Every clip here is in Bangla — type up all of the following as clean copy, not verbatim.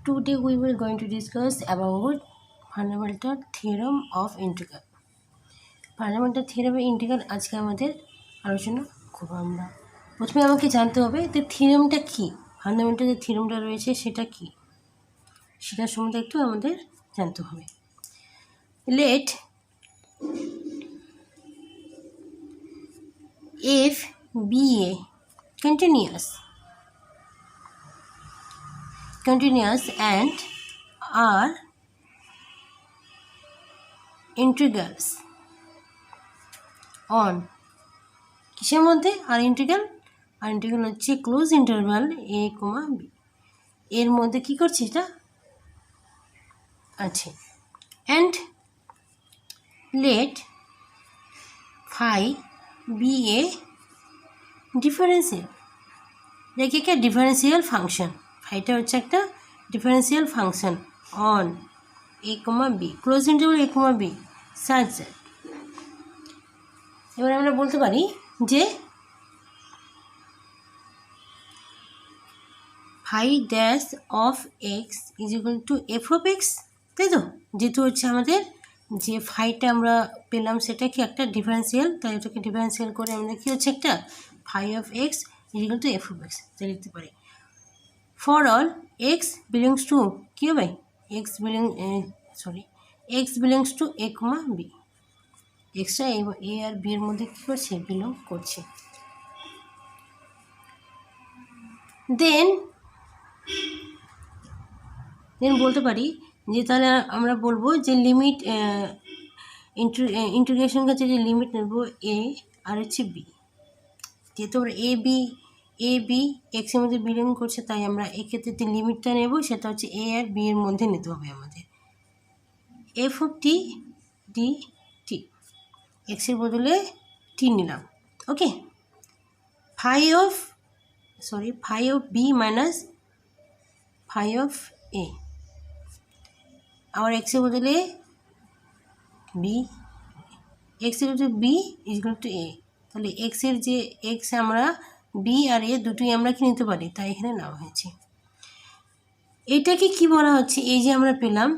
Today we will going to discuss about fundamental theorem of integral. Fundamental theorem of integral আজকে আমাদের আলোচনা করব। আমরা প্রথমে আমাকে জানতে হবে যে থিওরেমটা কী, ফান্ডামেন্টাল যে থিওরেমটা রয়েছে সেটা কী, সেটা সম্বন্ধে একটু আমাদের জানতে হবে। Let f be a continuous and are integrals on কিসের মধ্যে আর ইন্টিগ্রাল হচ্ছে ক্লোজ ইন্টারভাল a, b এর মধ্যে কি করছে এটা আছে। And let phi be a differential, দেখি একটা ডিফারেন্সিয়াল ফাংশন, ফাইটা হচ্ছে একটা differential function on a, b close interval a, b such that. এবার আমরা বলতে পারি যে phi dash of x is equal to f of x, তাই তো? যেহেতু হচ্ছে আমাদের যে ফাইটা আমরা পেলাম সেটা কি একটা ডিফারেন্সিয়াল, তাই এটাকে ডিফারেন্সিয়াল করে আমাদের কি হচ্ছে একটা phi of x is equal to f of x, তাই লিখতে পারি। For all x belongs to কী হবে, x belongs to a, b, এক্সটা এ আর বি এর মধ্যে কী করছে, বিলং করছে। দেন বলতে পারি যে তাহলে আমরা বলবো যে লিমিট ইন্টিগ্রেশন কাছে যে লিমিট নেব এ আর হচ্ছে বি, যেহেতু আমরা এ বি এক্সের মধ্যে বিলং করছে, তাই আমরা এক্ষেত্রে যে লিমিটটা নেব সেটা হচ্ছে এ আর বি এর মধ্যে নিতে হবে আমাদের। F of t d t, এক্সের বদলে টি নিলাম, okay. Phi of b minus phi of a, আবার এক্সের বদলে বি, এক্সের বদলে b is equal to a, তাহলে এক্সের যে এক্স আমরা বি আর এ দুটোই আমরা কি নিতে পারি, তাই এখানে নেওয়া হয়েছে। এটাকে কি বলা হচ্ছে, এই যে আমরা পেলাম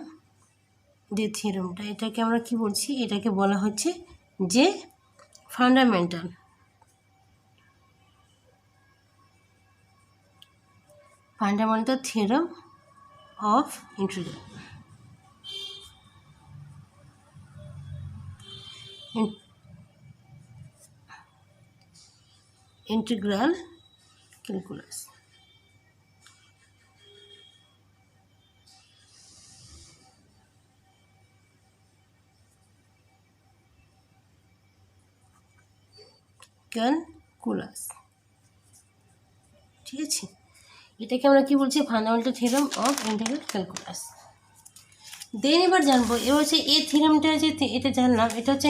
যে থিওরেমটা, এটাকে আমরা কি বলছি, এটাকে বলা হচ্ছে যে fundamental theorem of integral. Integral calculus. ঠিক আছে, এটাকে আমরা কি বলছি, fundamental theorem of integral calculus. Then এবার জানবো, এবার হচ্ছে এই থিওরেমটা যে এটা জানলাম, এটা হচ্ছে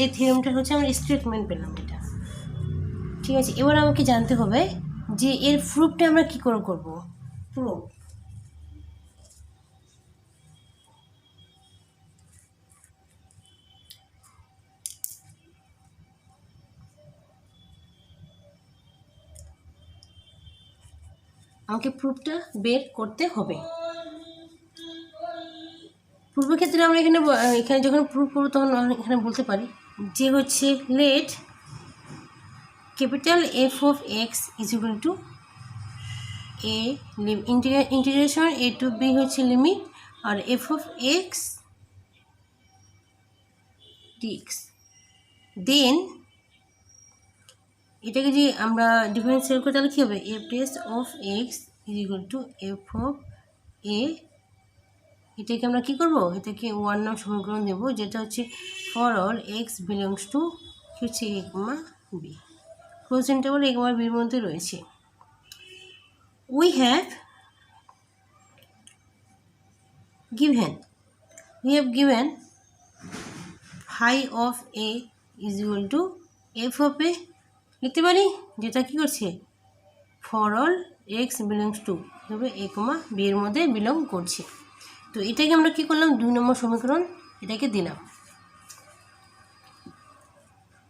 এই থিওরেমটা হচ্ছে আমরা স্টেটমেন্ট পেলাম এটা, ঠিক আছে। এবার আমাকে জানতে হবে যে এর প্রুফটা আমরা কী করে করবো, প্রুফ। আমাকে প্রুফটা বের করতে হবে। প্রুফের ক্ষেত্রে আমরা এখানে যখন প্রুফ করবো তখন এখানে বলতে পারি যে হচ্ছে let capital f of x is equal to a integration a to b হচ্ছে লিমিট, আর f of x dx. Then এটাকে যদি আমরা ডিফারেন্সিয়েট করি তাহলে কী হবে, f dash of x is equal to f of a. এটাকে আমরা কী করবো, এটাকে 1 নং সমীকরণ দেবো, যেটা হচ্ছে for all x belongs two কি হচ্ছে a, b, close interval a, b এর মধ্যে রয়েছে। we have given phi of a is equal to f of a, লিখতে পারি, যেটা কি করছে for all x belongs two তবে a, b এর মধ্যে বিলং করছে। তো এটাকে আমরা কি করলাম, 2 নম্বর সমীকরণ এটাকে দিলাম।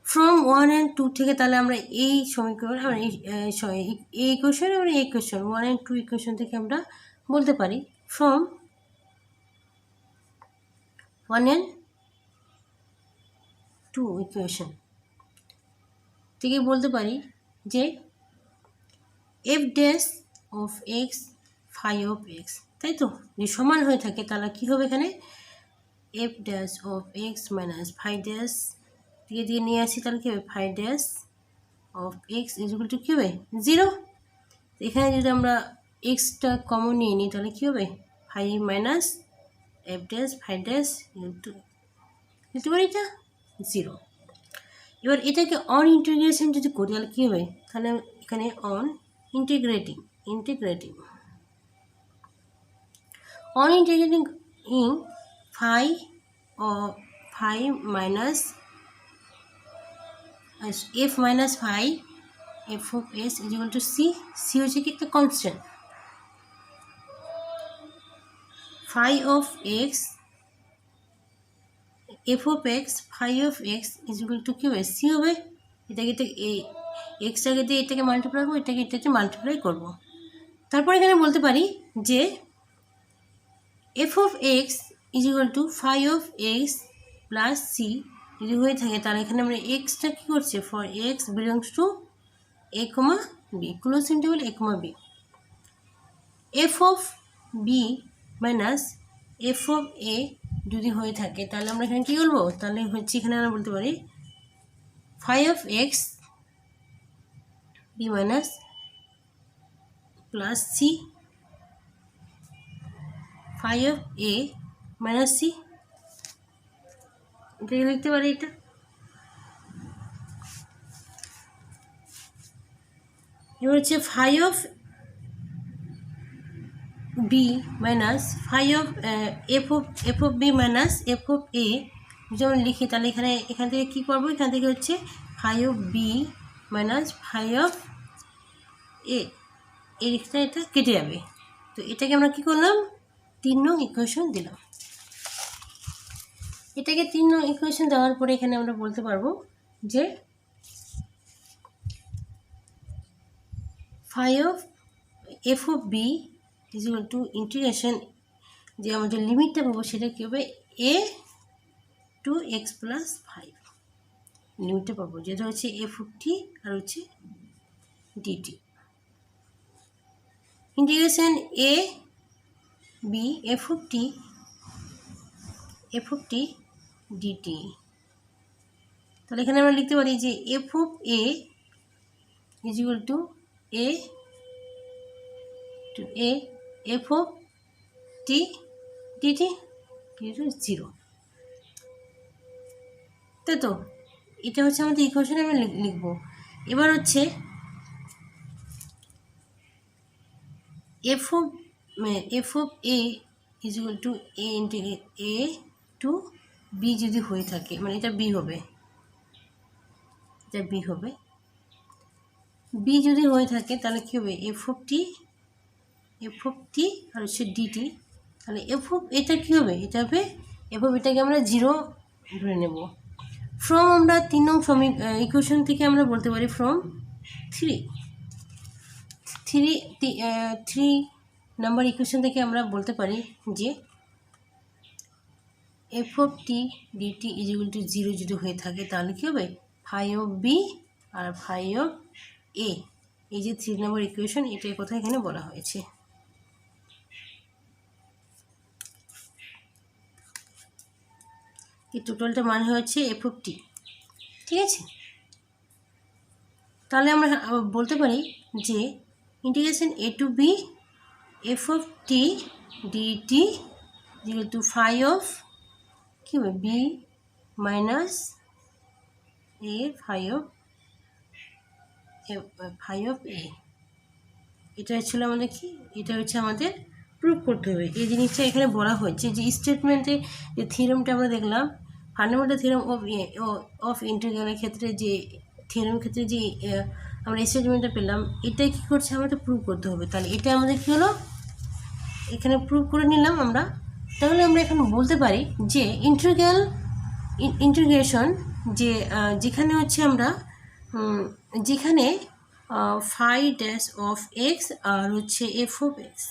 ফ্রম 1 and 2 থেকে তাহলে আমরা এই সমীকরণ, আমরা এই ইকুয়েশন এবং এই ইকুয়েশন 1 and 2 ইকুয়েশন থেকে আমরা বলতে পারি ফ্রম 1 and 2 ইকুয়েশন থেকে বলতে পারি যে f dash of x phi of x, তাই তো, যে সমান হয়ে থাকে তাহলে কী হবে এখানে f dash of x minus phi dash দিয়ে নিয়ে আসি, তাহলে কী হবে phi dash of x equal to কী হবে 0। এখানে যদি আমরা এক্সটা কমন নিয়ে নিই তাহলে কী হবে phi minus f dash phi dash নিতে পারি এটা 0। এবার এটাকে অন ইন্টিগ্রেশন যদি করি তাহলে কী হবে, তাহলে এখানে on integrating on integrating in phi minus f minus phi f of s equal to c হচ্ছে কি একটা constant, phi of x f of x phi of x equal to কী হবে সি হবে। এটাকে এক্সটাকে দিয়ে এটাকে মাল্টিপ্লাই করবো, এটাকে মাল্টিপ্লাই করবো। তারপর এখানে বলতে পারি যে f of x equal to phi of x plus c যদি হয়ে থাকে তাহলে এখানে আমরা এক্সটা কী করছে for x belongs to a comma b, close interval a comma b. F of b minus f of a যদি হয়ে থাকে তাহলে আমরা এখানে কী বলবো, তাহলে হচ্ছে এখানে আমরা বলতে পারি phi of x b minus plus c phi of a minus c, এটাকে লিখতে পারি এটা। এবার হচ্ছে phi of b minus phi of f of b minus f of a যেমন লিখি তাহলে এখান থেকে কী করবো, এখান থেকে হচ্ছে phi of b minus phi of a, এই রিক্সটা এটা কেটে যাবে। তো এটাকে আমরা কী করলাম 3 নং ইকুয়েশন দিলাম। এটাকে 3 নং ইকুয়েশন দেওয়ার পরে এখানে আমরা বলতে পারবো যে phi of f of b equal to integration, যে আমাদের লিমিটটা পাবো সেটা কী হবে এ টু এক্স প্লাস 5 লিমিটটা পাবো, যেটা হচ্ছে এফ অফ টি আর হচ্ছে dt. Integration a b f of t dt, তাহলে এখানে আমরা লিখতে পারি যে f of a is equal to a f of t dt 0, তাই তো। এটা হচ্ছে আমাদের ইকুয়েশন আমরা লিখবো। এবার হচ্ছে f of a is equal to a to b যদি হয়ে থাকে, মানে এটা বি হবে, বি যদি হয়ে থাকে তাহলে কী হবে এফ অফ টি আর হচ্ছে ডিটি, তাহলে এফ অফ এটা কী হবে, এটা হবে এফ অফ এটাকে আমরা 0 ধরে নেব। ফ্রম আমরা 3 নং ইকুয়েশন থেকে আমরা বলতে পারি ফ্রম 3 নাম্বার ইকুয়েশন থেকে আমরা বলতে পারি যে f of t dt is equal to 0 যদি হয়ে থাকে তাহলে কী হবে ফাই অফ বি আর ফাই অফ এ, এই যে 3 নম্বর ইকুয়েশন এটার কথা এখানে বলা হয়েছে। এই টোটালটা মানে হচ্ছে এফ অফ টি, ঠিক আছে। তাহলে আমরা বলতে পারি যে integration a to b f of t dt equal to phi of কী হবে b minus a phi of a, এটা ছিল আমাদের কি, এটা হচ্ছে আমাদের প্রুভ করতে হবে। এই জিনিসটা এখানে বলা হয়েছে যে স্টেটমেন্টে যে থিওরেমটা আমরা দেখলাম ফান্ডামেন্টাল থিওরেম অফ ইন্টিগ্রালের ক্ষেত্রে, যে থিওরেম ক্ষেত্রে যে আমরা স্টেটমেন্টটা পেলাম, এটাই কী করছে আমাদের প্রুভ করতে হবে। তাহলে এটা আমাদের কী হলো, এখানে প্রুভ করে নিলাম আমরা। তাহলে আমরা এখন বলতে পারি যে ইন্টিগ্রেশন যে যেখানে হচ্ছে আমরা যেখানে ফাই ড্যাশ অফ এক্স আর হচ্ছে f of x,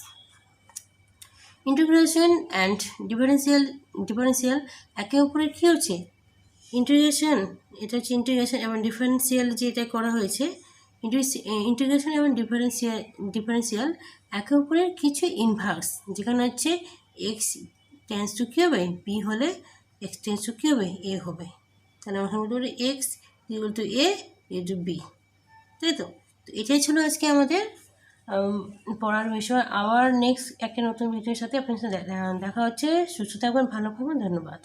integration and differential একে অপরের কী হচ্ছে ইন্টিগ্রেশন, এটা হচ্ছে ইন্টিগ্রেশন এবং ডিফারেন্সিয়াল যেটা করা হয়েছে ইন্টিগ্রেশন এবং ডিফারেন্সিয়াল একে অপরের কিছু ইনভার্স, যেখানে হচ্ছে এক্স টেন্স টু কী হবে বি হলে এক্স টেন্স টু কী হবে এ হবে, তাহলে আমরা বলতে পারি x equal to a to b, তাই তো। তো এটাই ছিল আজকে আমাদের পড়ার বিষয়। আবার নেক্সট একটা নতুন ভিডিওর সাথে আপনার সাথে দেখা হচ্ছে। সুস্থ থাকবেন, ভালো থাকবেন, ধন্যবাদ।